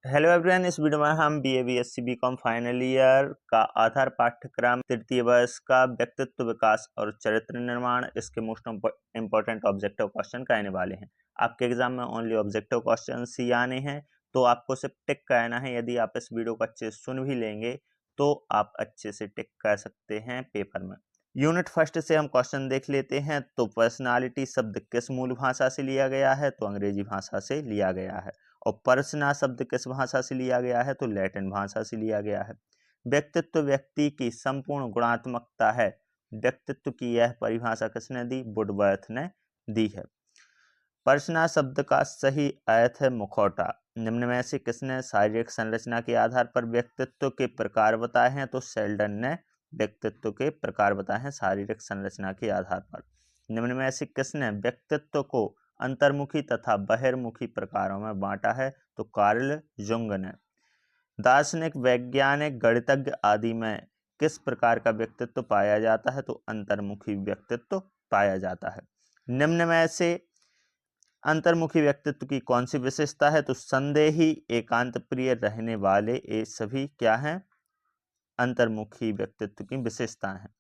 Hello everyone, इस video में हम BA BSc BCom final year का आधार पाठ्यक्रम तृतीय वर्ष का व्यक्तित्व विकास और चरित्र निर्माण इसके मोस्ट इम्पोर्टेंट ऑब्जेक्टिव क्वेश्चन कहने वाले हैं। आपके एग्जाम में ओनली ऑब्जेक्टिव क्वेश्चन ही आने हैं, तो आपको सिर्फ टिक कहना है। यदि आप इस वीडियो को अच्छे से सुन भी लेंगे तो आप अच्छे से टिक कर सकते हैं पेपर में। यूनिट फर्स्ट से हम क्वेश्चन देख लेते हैं। तो पर्सनालिटी शब्द किस मूल भाषा से लिया गया है? तो अंग्रेजी भाषा से लिया गया है। और पर्सना शब्द किस भाषा से लिया गया है? तो लैटिन भाषा से लिया गया है। व्यक्तित्व व्यक्ति की संपूर्ण गुणात्मकता है। व्यक्तित्व की यह परिभाषा किसने दी? वुडवर्थ ने दी है। पर्सना शब्द का सही अर्थ है मुखौटा। निम्न में से किसने शारीरिक संरचना के आधार पर व्यक्तित्व के प्रकार बताए हैं? तो शेल्डन ने व्यक्तित्व के प्रकार बताए हैं शारीरिक संरचना के आधार पर। निम्न में से किसने व्यक्तित्व को अंतर्मुखी तथा बहिर्मुखी प्रकारों में बांटा है? तो कार्ल जुंग ने। दार्शनिक, वैज्ञानिक, गणितज्ञ आदि में किस प्रकार का व्यक्तित्व पाया जाता है? तो अंतर्मुखी व्यक्तित्व पाया जाता है। निम्न में से अंतर्मुखी व्यक्तित्व की कौन सी विशेषता है? तो संदेही, एकांत प्रिय रहने वाले, ये सभी क्या हैं? अंतर्मुखी व्यक्तित्व की विशेषताएं हैं।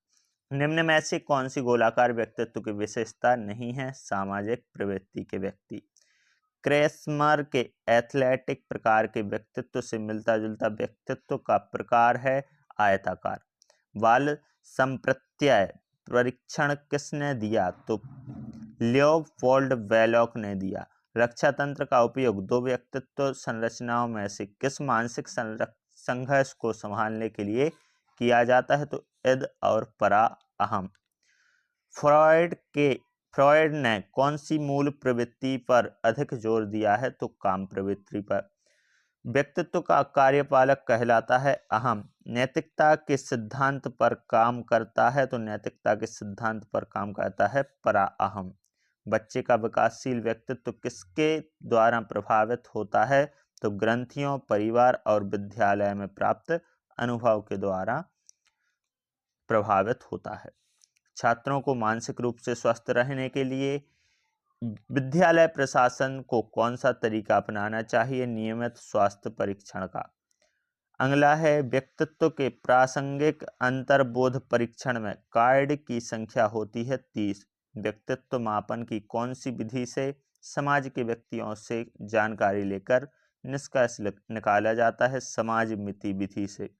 निम्न में से कौन सी गोलाकार व्यक्तित्व की विशेषता नहीं है? सामाजिक प्रवृत्ति के व्यक्ति। क्रेस्मर के एथलेटिक प्रकार के व्यक्तित्व से मिलता जुलता व्यक्तित्व का प्रकार है आयताकार। बाल संप्रत्यय परीक्षण किसने दिया? तो लियोपोल्ड वेलॉक ने दिया। रक्षा तंत्र का उपयोग दो व्यक्तित्व संरचनाओं में से किस मानसिक संघर्ष को संभालने के लिए किया जाता है? तो इद और परा अहम। फ्रॉयड ने कौन सी मूल प्रवृत्ति पर अधिक जोर दिया है? तो काम प्रवृत्ति पर। व्यक्तित्व का कार्यपालक कहलाता है अहम। नैतिकता के सिद्धांत पर काम करता है तो नैतिकता के सिद्धांत पर काम करता है परा अहम। बच्चे का विकासशील व्यक्तित्व किसके द्वारा प्रभावित होता है? तो ग्रंथियों, परिवार और विद्यालय में प्राप्त अनुभव के द्वारा प्रभावित होता है। छात्रों को मानसिक रूप से स्वस्थ रहने के लिए विद्यालय प्रशासन को कौन सा तरीका अपनाना चाहिए? नियमित स्वास्थ्य परीक्षण का। अगला है व्यक्तित्व के प्रासंगिक अंतर्बोध परीक्षण में कार्ड की संख्या होती है 30। व्यक्तित्व मापन की कौन सी विधि से समाज के व्यक्तियों से जानकारी लेकर निष्कर्ष निकाला जाता है? समाज मिति विधि से।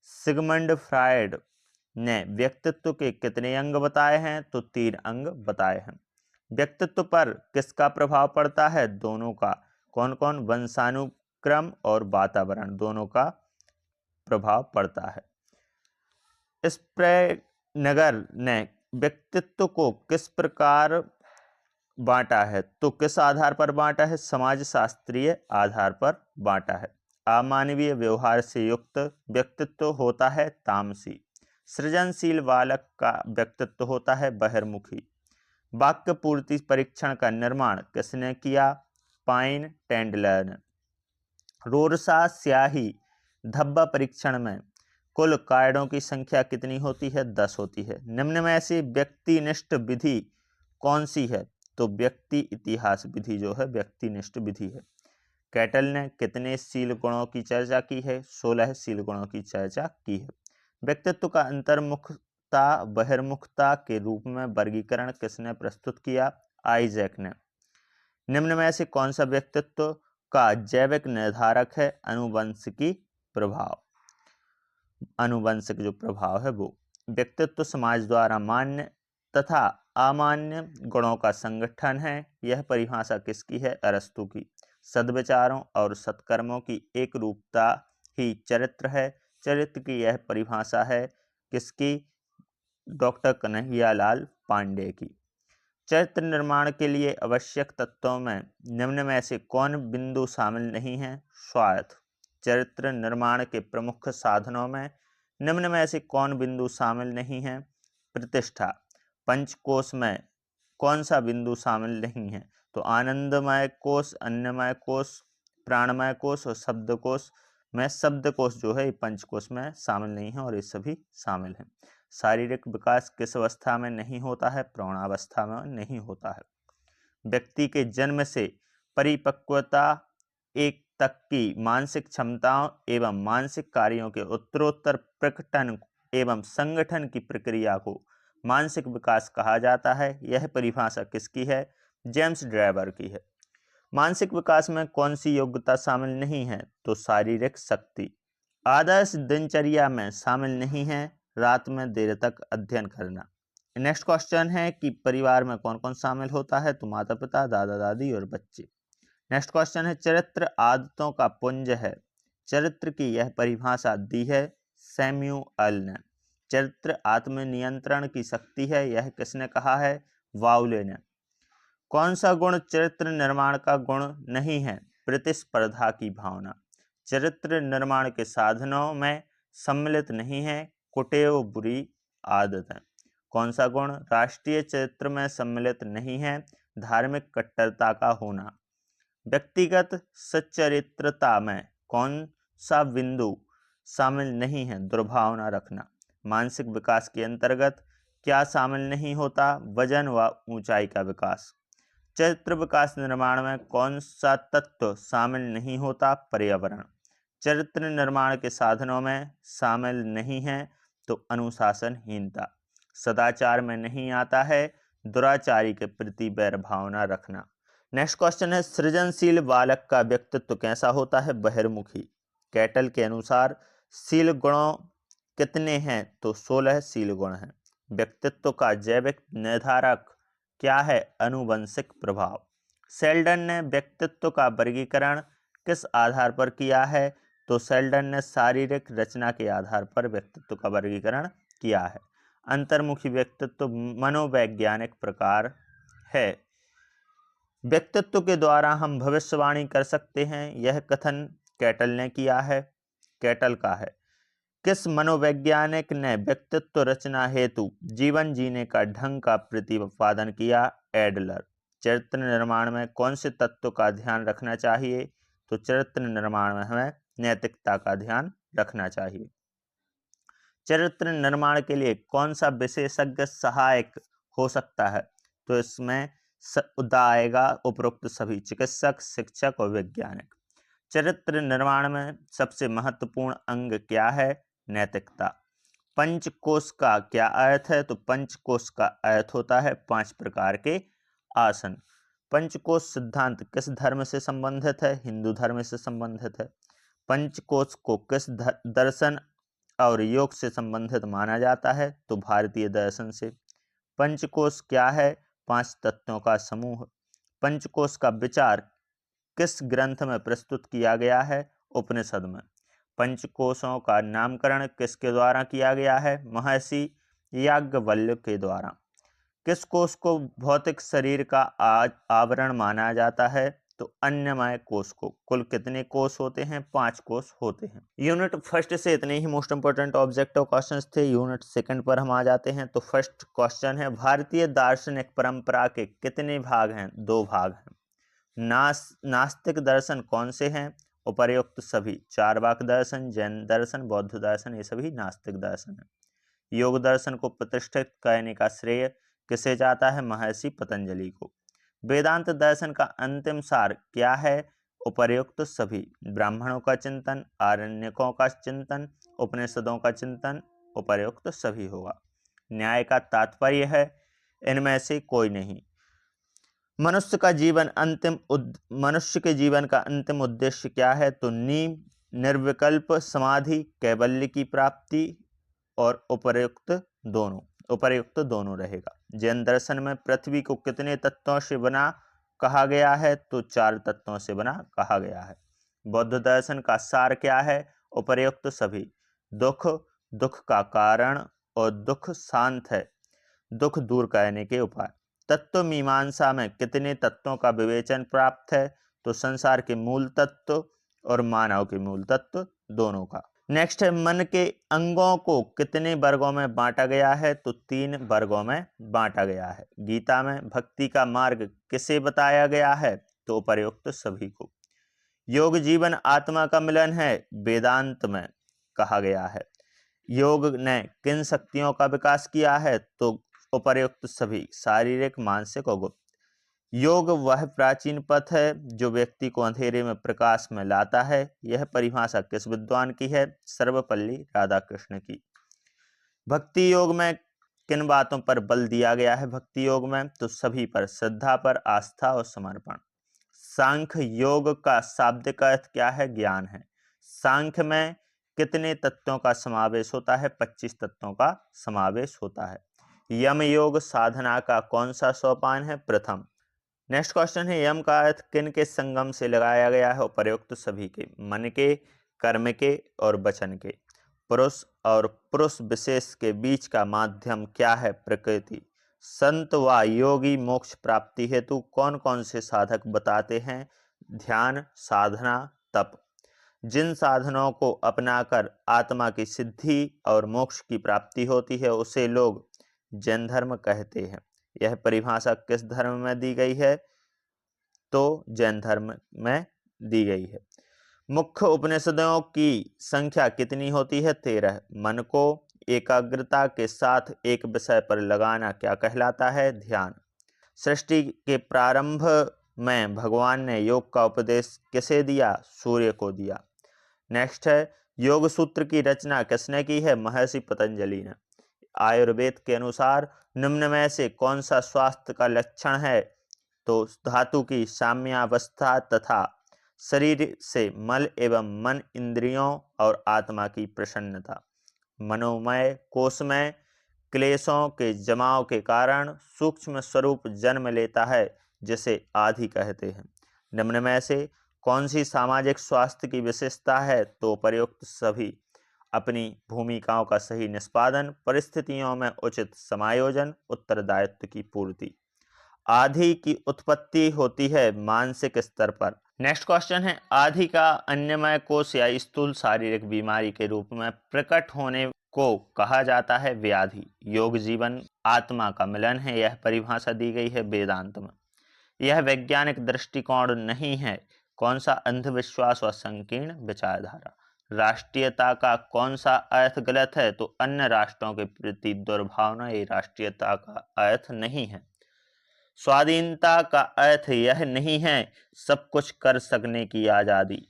सिगमंड फ्रायड ने व्यक्तित्व के कितने अंग बताए हैं? तो 3 अंग बताए हैं। व्यक्तित्व पर किसका प्रभाव पड़ता है? दोनों का। कौन कौन? वंशानुक्रम और वातावरण, दोनों का प्रभाव पड़ता है। स्प्रेनगर ने व्यक्तित्व को किस प्रकार बांटा है? तो किस आधार पर बांटा है? समाज शास्त्रीय आधार पर बांटा है। अमानवीय व्यवहार से युक्त व्यक्तित्व होता है तामसी। सृजनशील बालक का व्यक्तित्व होता है बहिर्मुखी। वाक्य पूर्ति परीक्षण का निर्माण किसने किया? पाइन टेंडलर ने। रोरसा स्याही धब्बा परीक्षण में कुल कार्डों की संख्या कितनी होती है? 10 होती है। निम्न में से व्यक्तिनिष्ठ विधि कौन सी है? तो व्यक्ति इतिहास विधि जो है व्यक्तिनिष्ठ विधि है। कैटल ने कितने शील गुणों की चर्चा की है? 16 शील गुणों की चर्चा की है। व्यक्तित्व का अंतर्मुखता बहिर्मुखता के रूप में वर्गीकरण किसने प्रस्तुत किया? आइजैक ने। निम्न में से कौन सा व्यक्तित्व का जैविक निर्धारक है? अनुवंशिकी प्रभाव। अनुवंशिक जो प्रभाव है वो। व्यक्तित्व समाज द्वारा मान्य तथा अमान्य गुणों का संगठन है। यह परिभाषा किसकी है? अरस्तु की। सद्विचारों और सत्कर्मों की एक रूपता ही चरित्र है। चरित्र की यह परिभाषा है किसकी? डॉक्टर कन्हैयालाल पांडे की। चरित्र निर्माण के लिए आवश्यक तत्वों में निम्न में से कौन बिंदु शामिल नहीं है? स्वार्थ। चरित्र निर्माण के प्रमुख साधनों में निम्न में से कौन बिंदु शामिल नहीं है? प्रतिष्ठा। पंचकोश में कौन सा बिंदु शामिल नहीं है? तो आनंदमय कोश, अन्नमय कोश, प्राणमय कोश और शब्दकोश में शब्दकोश जो है पंचकोश में शामिल नहीं है और ये सभी शामिल हैं। शारीरिक विकास किस अवस्था में नहीं होता है? प्रौढ़ावस्था में नहीं होता है। व्यक्ति के जन्म से परिपक्वता एक तक की मानसिक क्षमताओं एवं मानसिक कार्यों के उत्तरोत्तर प्रकटन एवं संगठन की प्रक्रिया को मानसिक विकास कहा जाता है। यह परिभाषा किसकी है? जेम्स ड्राइवर की है। मानसिक विकास में कौन सी योग्यता शामिल नहीं है? तो शारीरिक शक्ति। आदर्श दिनचर्या में शामिल नहीं है रात में देर तक अध्ययन करना। नेक्स्ट क्वेश्चन है कि परिवार में कौन कौन शामिल होता है? तो माता पिता, दादा दादी और बच्चे। नेक्स्ट क्वेश्चन है चरित्र आदतों का पुंज है। चरित्र की यह परिभाषा दी है सैम्यूअल ने। चरित्र आत्मनियंत्रण की शक्ति है, यह किसने कहा है? वाउले ने। कौन सा गुण चरित्र निर्माण का गुण नहीं है? प्रतिस्पर्धा की भावना। चरित्र निर्माण के साधनों में सम्मिलित नहीं है कुटेव बुरी आदतें। कौन सा गुण राष्ट्रीय चरित्र में सम्मिलित नहीं है? धार्मिक कट्टरता का होना। व्यक्तिगत सच्चरित्रता में कौन सा बिंदु शामिल नहीं है? दुर्भावना रखना। मानसिक विकास के अंतर्गत क्या शामिल नहीं होता? वजन व ऊंचाई का विकास। चरित्र विकास निर्माण में कौन सा तत्व शामिल नहीं होता? पर्यावरण। चरित्र निर्माण के साधनों में शामिल नहीं है तो अनुशासनहीनता। सदाचार में नहीं आता है दुराचारी के प्रति वैर भावना रखना। नेक्स्ट क्वेश्चन है सृजनशील बालक का व्यक्तित्व कैसा होता है? बहिर्मुखी। कैटल के अनुसार शील गुणों कितने हैं? तो 16 शील गुण हैं। व्यक्तित्व का जैविक निर्धारक क्या है? अनुवंशिक प्रभाव। सेल्डन ने व्यक्तित्व का वर्गीकरण किस आधार पर किया है? तो सेल्डन ने शारीरिक रचना के आधार पर व्यक्तित्व का वर्गीकरण किया है। अंतर्मुखी व्यक्तित्व मनोवैज्ञानिक प्रकार है। व्यक्तित्व के द्वारा हम भविष्यवाणी कर सकते हैं, यह कथन कैटल ने किया है। कैटल का है। किस मनोवैज्ञानिक ने व्यक्तित्व रचना हेतु जीवन जीने का ढंग का प्रतिपादन किया? एडलर। चरित्र निर्माण में कौन से तत्व का ध्यान रखना चाहिए? तो चरित्र निर्माण में हमें नैतिकता का ध्यान रखना चाहिए। चरित्र निर्माण के लिए कौन सा विशेषज्ञ सहायक हो सकता है? तो इसमें आएगा उपरोक्त सभी: चिकित्सक, शिक्षक और वैज्ञानिक। चरित्र निर्माण में सबसे महत्वपूर्ण अंग क्या है? नैतिकता। पंचकोश का क्या अर्थ है? तो पंचकोश का अर्थ होता है 5 प्रकार के आसन। पंचकोश सिद्धांत किस धर्म से संबंधित है? हिंदू धर्म से संबंधित है। पंचकोश को किस दर्शन और योग से संबंधित माना जाता है? तो भारतीय दर्शन से। पंचकोश क्या है? 5 तत्वों का समूह। पंचकोश का विचार किस ग्रंथ में प्रस्तुत किया गया है? उपनिषद में। पंचकोशों का नामकरण किसके द्वारा किया गया है? महर्षि याज्ञवल्क्य के द्वारा। किस कोश को भौतिक शरीर का आवरण माना जाता है? तो अन्नमय कोश को। कुल कितने कोश होते हैं? 5 कोश होते हैं। यूनिट फर्स्ट से इतने ही मोस्ट इंपोर्टेंट ऑब्जेक्टिव क्वेश्चंस थे। यूनिट सेकंड पर हम आ जाते हैं। तो फर्स्ट क्वेश्चन है भारतीय दार्शनिक परंपरा के कितने भाग हैं? 2 भाग हैं। नास्तिक दर्शन कौन से हैं? उपर्युक्त सभी: चार्वाक दर्शन, जैन दर्शन, बौद्ध दर्शन, ये सभी नास्तिक दर्शन है। योग दर्शन को प्रतिष्ठित करने का श्रेय किसे जाता है? महर्षि पतंजलि को। वेदांत दर्शन का अंतिम सार क्या है? उपर्युक्त सभी: ब्राह्मणों का चिंतन, आरण्यकों का चिंतन, उपनिषदों का चिंतन, उपर्युक्त सभी होगा। न्याय का तात्पर्य है इनमें से कोई नहीं। मनुष्य के जीवन का अंतिम उद्देश्य क्या है? तो नीम, निर्विकल्प समाधि, कैवल्य की प्राप्ति और उपर्युक्त दोनों रहेगा। जैन दर्शन में पृथ्वी को कितने तत्वों से बना कहा गया है? तो 4 तत्वों से बना कहा गया है। बौद्ध दर्शन का सार क्या है? उपर्युक्त सभी: दुख का कारण और दुख शांत है, दुख दूर करने के उपाय। तत्व मीमांसा में कितने तत्वों का विवेचन प्राप्त है? तो संसार के मूल तत्व और मानव के मूल तत्व दोनों का। नेक्स्ट है मन के अंगों को कितने वर्गों में बांटा गया है? तो 3 वर्गों में बांटा गया है। गीता में भक्ति का मार्ग किसे बताया गया है? तो उपर्युक्त सभी को। योग जीवन आत्मा का मिलन है, वेदांत में कहा गया है। योग ने किन शक्तियों का विकास किया है? तो उपर्युक्त सभी: शारीरिक, मानसिक और गुप्त। योग वह प्राचीन पथ है जो व्यक्ति को अंधेरे में प्रकाश में लाता है। यह परिभाषा किस विद्वान की है? सर्वपल्ली राधाकृष्ण की। भक्ति योग में किन बातों पर बल दिया गया है? भक्ति योग में तो सभी पर, श्रद्धा पर, आस्था और समर्पण। सांख्य योग का शाब्दिक अर्थ क्या है? ज्ञान है। सांख्य में कितने तत्वों का समावेश होता है? 25 तत्वों का समावेश होता है। यम योग साधना का कौन सा सोपान है? प्रथम। नेक्स्ट क्वेश्चन है, यम का अर्थ किन के संगम से लगाया गया है? उपर्युक्त सभी के, मन के, कर्म के और वचन के। पुरुष और पुरुष विशेष के बीच का माध्यम क्या है? प्रकृति। संत व योगी मोक्ष प्राप्ति हेतु कौन कौन से साधक बताते हैं? ध्यान, साधना, तप। जिन साधनों को अपनाकर आत्मा की सिद्धि और मोक्ष की प्राप्ति होती है उसे लोग जैन धर्म कहते हैं। यह परिभाषा किस धर्म में दी गई है? तो जैन धर्म में दी गई है। मुख्य उपनिषदों की संख्या कितनी होती है? 13। मन को एकाग्रता के साथ एक विषय पर लगाना क्या कहलाता है? ध्यान। सृष्टि के प्रारंभ में भगवान ने योग का उपदेश किसे दिया? सूर्य को दिया। नेक्स्ट है, योग सूत्र की रचना किसने की है? महर्षि पतंजलि ने। आयुर्वेद के अनुसार निम्न में से कौन सा स्वास्थ्य का लक्षण है? तो धातु की साम्यावस्था तथा शरीर से मल एवं मन, इंद्रियों और आत्मा की प्रसन्नता। मनोमय कोश में क्लेशों के जमाव के कारण सूक्ष्म स्वरूप जन्म लेता है जिसे आदि कहते हैं। निम्न में से कौन सी सामाजिक स्वास्थ्य की विशेषता है? तो प्रयुक्त सभी। अपनी भूमिकाओं का सही निष्पादन, परिस्थितियों में उचित समायोजन, उत्तरदायित्व की पूर्ति। आदि की उत्पत्ति होती है मानसिक स्तर पर। नेक्स्ट क्वेश्चन है, आदि का अन्यमय कोश या स्थूल शारीरिक बीमारी के रूप में प्रकट होने को कहा जाता है व्याधि। योग जीवन आत्मा का मिलन है, यह परिभाषा दी गई है वेदांत में। यह वैज्ञानिक दृष्टिकोण नहीं है। कौन सा? अंधविश्वास व संकीर्ण विचारधारा। राष्ट्रीयता का कौन सा अर्थ गलत है? तो अन्य राष्ट्रों के प्रति दुर्भावना ये राष्ट्रीयता का अर्थ नहीं है। स्वाधीनता का अर्थ यह नहीं है सब कुछ कर सकने की आजादी।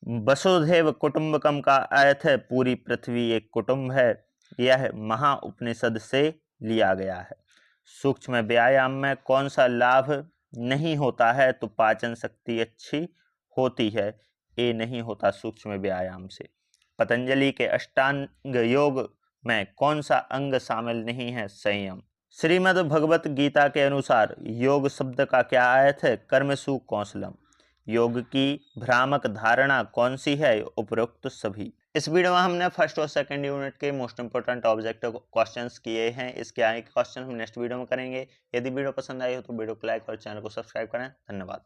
वसुधैव कुटुंबकम का अर्थ है पूरी पृथ्वी एक कुटुंब है। यह महाउपनिषद से लिया गया है। सूक्ष्म व्यायाम में कौन सा लाभ नहीं होता है? तो पाचन शक्ति अच्छी होती है, ये नहीं होता सूक्ष्म व्यायाम से। पतंजलि के अष्टांग योग में कौन सा अंग शामिल नहीं है? संयम। श्रीमद् भगवत गीता के अनुसार योग शब्द का क्या अर्थ है? कर्मसु कौशलम। योग की भ्रामक धारणा कौन सी है? उपरोक्त सभी। इस वीडियो में हमने फर्स्ट और सेकंड यूनिट के मोस्ट इंपोर्टेंट ऑब्जेक्टिव क्वेश्चंस किए हैं। इसके आगे के क्वेश्चन हम नेक्स्ट वीडियो में करेंगे। यदि वीडियो पसंद आई हो तो वीडियो को लाइक और चैनल को सब्सक्राइब करें। धन्यवाद।